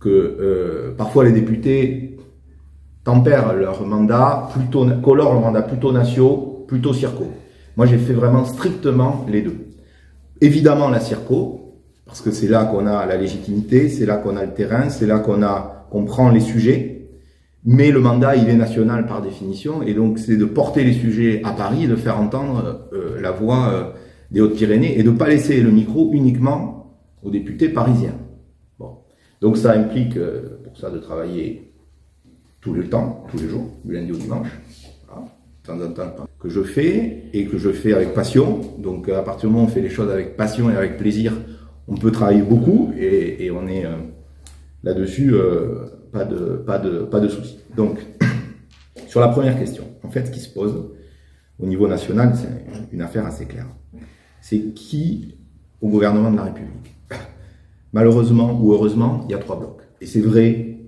que parfois les députés tempèrent leur mandat, colorent leur mandat plutôt nationaux, plutôt circo. Moi, j'ai fait vraiment strictement les deux. Évidemment, la circo, parce que c'est là qu'on a la légitimité, c'est là qu'on a le terrain, c'est là qu'on prend les sujets. Mais le mandat, il est national par définition, et donc c'est de porter les sujets à Paris, de faire entendre la voix des Hautes-Pyrénées, et de ne pas laisser le micro uniquement aux députés parisiens. Bon. Donc ça implique, pour ça, de travailler tout le temps, tous les jours, du lundi au dimanche, voilà, de temps en temps, que je fais, et que je fais avec passion. Donc à partir du moment où on fait les choses avec passion et avec plaisir, on peut travailler beaucoup, et on est là-dessus... pas de souci. Donc, sur la première question, en fait, ce qui se pose au niveau national, c'est une affaire assez claire. C'est qui au gouvernement de la République? Malheureusement ou heureusement, il y a 3 blocs. Et c'est vrai,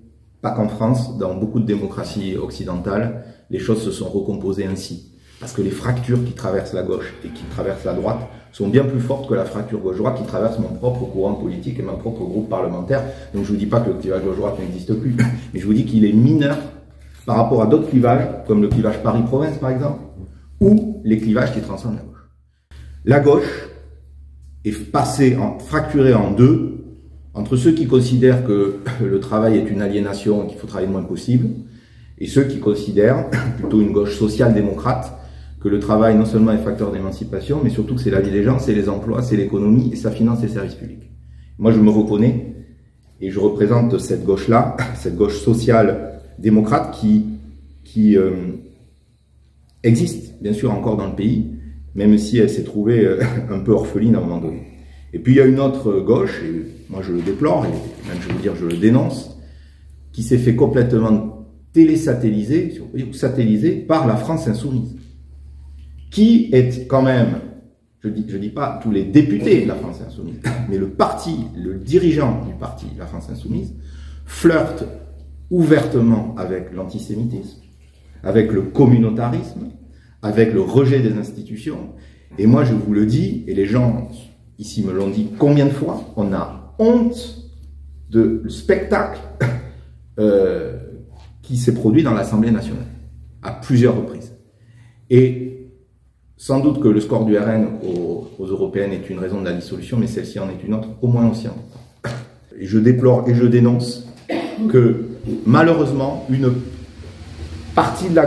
pas qu'en France, dans beaucoup de démocraties occidentales, les choses se sont recomposées ainsi. Parce que les fractures qui traversent la gauche et qui traversent la droite sont bien plus fortes que la fracture gauche-droite qui traverse mon propre courant politique et mon propre groupe parlementaire. Donc je ne vous dis pas que le clivage gauche-droite n'existe plus, mais je vous dis qu'il est mineur par rapport à d'autres clivages, comme le clivage Paris-Province par exemple, ou les clivages qui transcendent la gauche. La gauche est fracturée en deux, entre ceux qui considèrent que le travail est une aliénation et qu'il faut travailler le moins possible, et ceux qui considèrent, plutôt une gauche social-démocrate, que le travail non seulement est facteur d'émancipation, mais surtout que c'est la vie des gens, c'est les emplois, c'est l'économie, et ça finance les services publics. Moi, je me reconnais, et je représente cette gauche-là, cette gauche social-démocrate qui existe, bien sûr, encore dans le pays, même si elle s'est trouvée un peu orpheline à un moment donné. Et puis, il y a une autre gauche, et moi je le déplore, et même je veux dire, je le dénonce, qui s'est fait complètement télésatelliser, si on peut dire, ou satelliser par la France insoumise. Qui est quand même, je dis pas tous les députés de la France insoumise, mais le parti, le dirigeant du parti, la France insoumise, flirte ouvertement avec l'antisémitisme, avec le communautarisme, avec le rejet des institutions. Et moi, je vous le dis, et les gens ici me l'ont dit combien de fois, on a honte de le spectacle qui s'est produit dans l'Assemblée nationale, à plusieurs reprises. Et sans doute que le score du RN aux européennes est une raison de la dissolution, mais celle-ci en est une autre, au moins aussi importante. Et je déplore et je dénonce que, malheureusement, une partie de la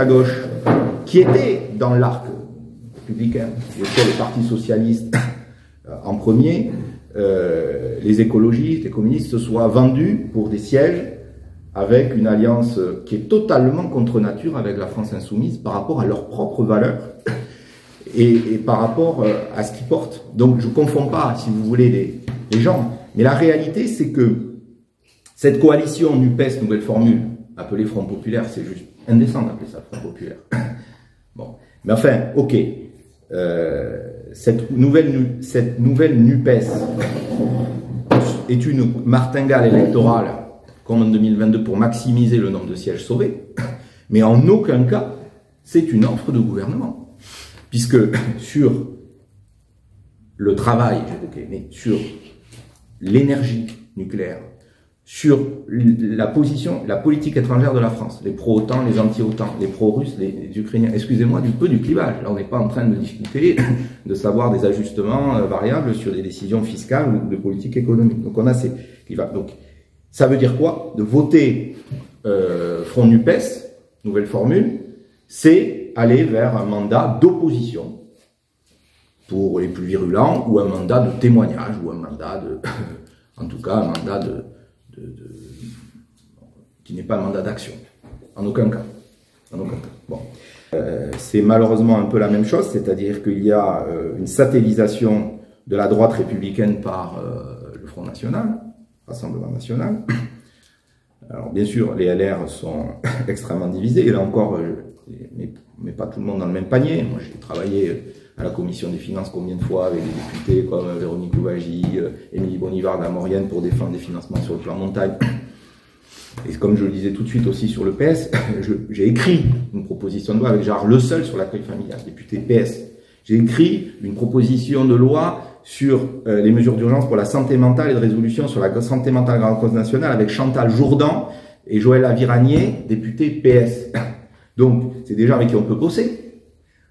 gauche qui était dans l'arc républicain, bien sûr le Parti socialiste en premier, les écologistes, les communistes se soient vendus pour des sièges avec une alliance qui est totalement contre nature avec la France insoumise par rapport à leurs propres valeurs et par rapport à ce qu'ils portent. Donc je ne confonds pas, si vous voulez, les gens. Mais la réalité, c'est que cette coalition NUPES, nouvelle formule, appelée Front Populaire, c'est juste indécent d'appeler ça Front Populaire. Bon. Mais enfin, ok. Cette nouvelle NUPES est une martingale électorale comme en 2022 pour maximiser le nombre de sièges sauvés, mais en aucun cas c'est une offre de gouvernement, puisque sur le travail, j'évoquais, mais sur l'énergie nucléaire, sur la politique étrangère de la France, les pro-OTAN, les anti-OTAN, les pro-russes, les Ukrainiens, excusez-moi du peu du clivage. Là, on n'est pas en train de discuter de savoir des ajustements variables sur des décisions fiscales ou de politique économique. Donc on a ces clivages. Donc ça veut dire quoi? De voter Front NUPES, nouvelle formule, c'est aller vers un mandat d'opposition pour les plus virulents, ou un mandat de témoignage, ou un mandat de, en tout cas, un mandat qui n'est pas un mandat d'action. En aucun cas. En aucun cas. Bon. C'est malheureusement un peu la même chose, c'est-à-dire qu'il y a une satellisation de la droite républicaine par le Front National, Rassemblement National. Alors bien sûr, les LR sont extrêmement divisés, et là encore, mais pas tout le monde dans le même panier. Moi, j'ai travaillé à la commission des finances combien de fois avec des députés comme Véronique Louwagie, Émilie Bonivard de la Maurienne pour défendre des financements sur le plan montagne. Et comme je le disais tout de suite aussi sur le PS, j'ai écrit une proposition de loi avec Gérard Le Seul sur l'accueil familial, député PS. J'ai écrit une proposition de loi sur les mesures d'urgence pour la santé mentale et de résolution sur la santé mentale grande cause nationale avec Chantal Jourdan et Joël Aviragné, député PS. Donc, c'est des gens avec qui on peut bosser.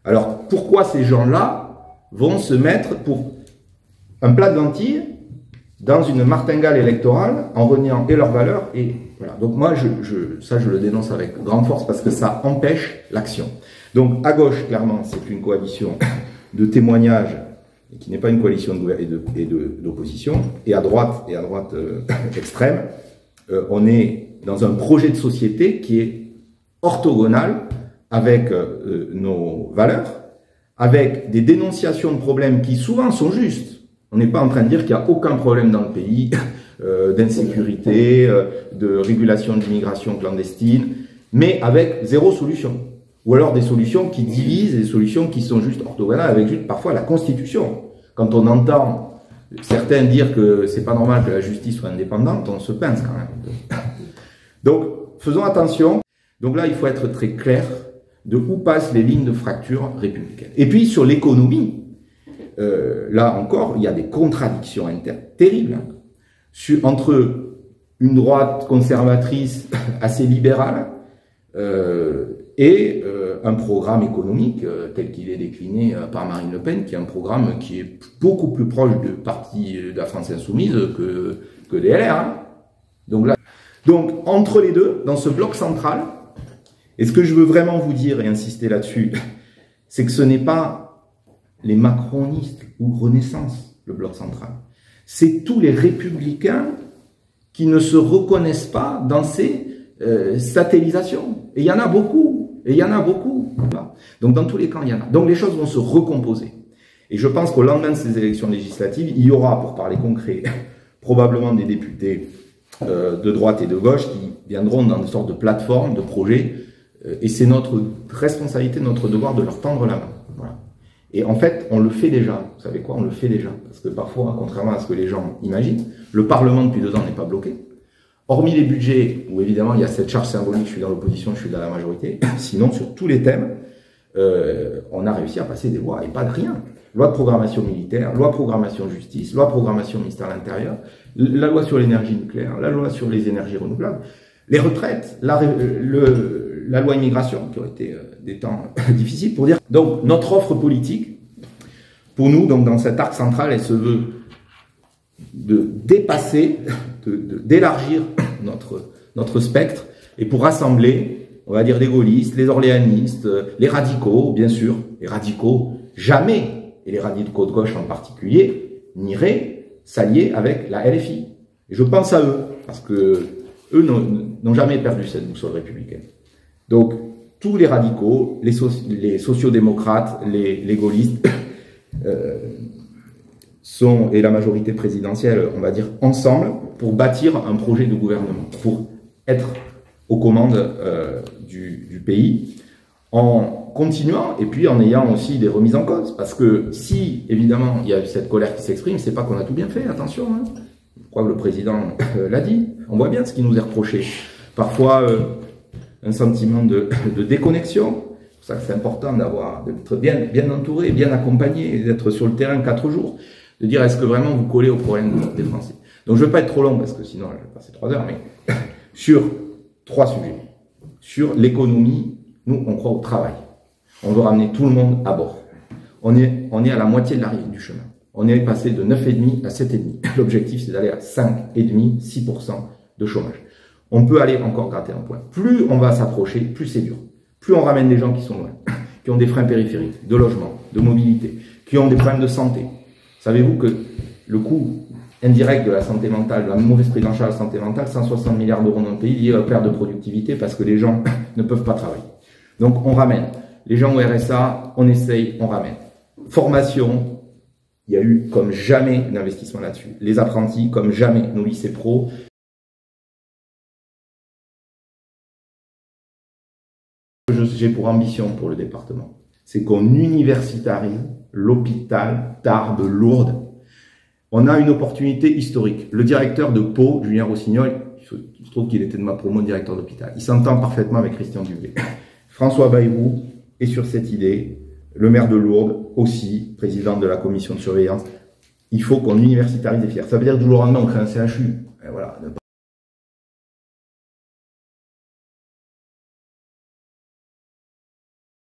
Alors, pourquoi ces gens-là vont se mettre pour un plat de lentilles dans une martingale électorale en reniant et leurs valeurs et voilà. Donc moi, ça, je le dénonce avec grande force parce que ça empêche l'action. Donc, à gauche, clairement, c'est une coalition de témoignages qui n'est pas une coalition d'opposition. Et à droite extrême, on est dans un projet de société qui est orthogonal avec nos valeurs, avec des dénonciations de problèmes qui souvent sont justes. On n'est pas en train de dire qu'il n'y a aucun problème dans le pays d'insécurité, de régulation de l'immigration clandestine, mais avec zéro solution. Ou alors des solutions qui divisent, des solutions qui sont juste orthogonales, avec juste parfois la Constitution. Quand on entend certains dire que c'est pas normal que la justice soit indépendante, on se pince quand même. Donc, faisons attention. Donc là, il faut être très clair de où passent les lignes de fracture républicaine. Et puis, sur l'économie, là encore, il y a des contradictions internes terribles entre une droite conservatrice assez libérale et un programme économique tel qu'il est décliné par Marine Le Pen, qui est un programme qui est beaucoup plus proche du parti de la France Insoumise que des LR. Hein. Donc, entre les deux, dans ce bloc central, et ce que je veux vraiment vous dire et insister là-dessus, c'est que ce n'est pas les macronistes ou Renaissance, le bloc central. C'est tous les républicains qui ne se reconnaissent pas dans ces satellisations. Et il y en a beaucoup. Et il y en a beaucoup. Donc dans tous les camps, il y en a. Donc les choses vont se recomposer. Et je pense qu'au lendemain de ces élections législatives, il y aura, pour parler concret, probablement des députés de droite et de gauche qui viendront dans une sorte de plateforme, de projet. Et c'est notre responsabilité, notre devoir de leur tendre la main. Voilà. Et en fait, on le fait déjà. Vous savez quoi? On le fait déjà. Parce que parfois, contrairement à ce que les gens imaginent, le Parlement depuis 2 ans n'est pas bloqué. Hormis les budgets, où évidemment il y a cette charge symbolique, je suis dans l'opposition, je suis dans la majorité. Sinon, sur tous les thèmes, on a réussi à passer des lois, et pas de rien. Loi de programmation militaire, loi de programmation justice, loi de programmation ministère de l'Intérieur, la loi sur l'énergie nucléaire, la loi sur les énergies renouvelables, les retraites, la loi immigration, qui ont été des temps difficiles pour dire. Donc, notre offre politique, pour nous, donc dans cet arc central, elle se veut de dépasser, d'élargir notre spectre, et pour rassembler, on va dire, les gaullistes, les orléanistes, les radicaux, bien sûr, les radicaux, jamais, et les radicaux de gauche en particulier, n'iraient s'allier avec la LFI. Et je pense à eux, parce que eux n'ont jamais perdu cette boussole républicaine. Donc, tous les radicaux, les sociodémocrates, les gaullistes, et la majorité présidentielle, on va dire, ensemble, pour bâtir un projet de gouvernement, pour être aux commandes du pays, en continuant, et puis en ayant aussi des remises en cause. Parce que si, évidemment, il y a cette colère qui s'exprime, c'est pas qu'on a tout bien fait, attention. Hein. Je crois que le président l'a dit. On voit bien ce qui nous est reproché. Parfois, un sentiment de déconnexion. C'est pour ça que c'est important d'être bien entouré, bien accompagné, et d'être sur le terrain 4 jours. De dire, est-ce que vraiment vous collez aux problèmes des Français? Donc je ne veux pas être trop long, parce que sinon, je vais passer 3 heures, mais sur 3 sujets. Sur l'économie, nous, on croit au travail. On veut ramener tout le monde à bord. On est à la moitié de l'arrivée du chemin. On est passé de 9,5 à 7,5. L'objectif, c'est d'aller à 5,5, 6% de chômage. On peut aller encore gratter un point. Plus on va s'approcher, plus c'est dur. Plus on ramène des gens qui sont loin, qui ont des freins périphériques, de logement, de mobilité, qui ont des problèmes de santé. Savez-vous que le coût indirect de la santé mentale, de la mauvaise prise en charge de la santé mentale, 160 milliards d'euros dans le pays liés à la perte de productivité parce que les gens ne peuvent pas travailler. Donc on ramène. Les gens au RSA, on essaye, on ramène. Formation, il y a eu comme jamais d'investissement là-dessus. Les apprentis, comme jamais, nos lycées pro. J'ai pour ambition pour le département, c'est qu'on universitarise l'hôpital Tarbes Lourdes. On a une opportunité historique. Le directeur de Pau, Julien Rossignol, je trouve qu'il était de ma promo directeur d'hôpital. Il s'entend parfaitement avec Christian Dubé. François Bayrou est sur cette idée. Le maire de Lourdes aussi, président de la commission de surveillance. il faut qu'on universitarise les filières. Ça veut dire que du jour au lendemain, on crée un CHU. Et voilà,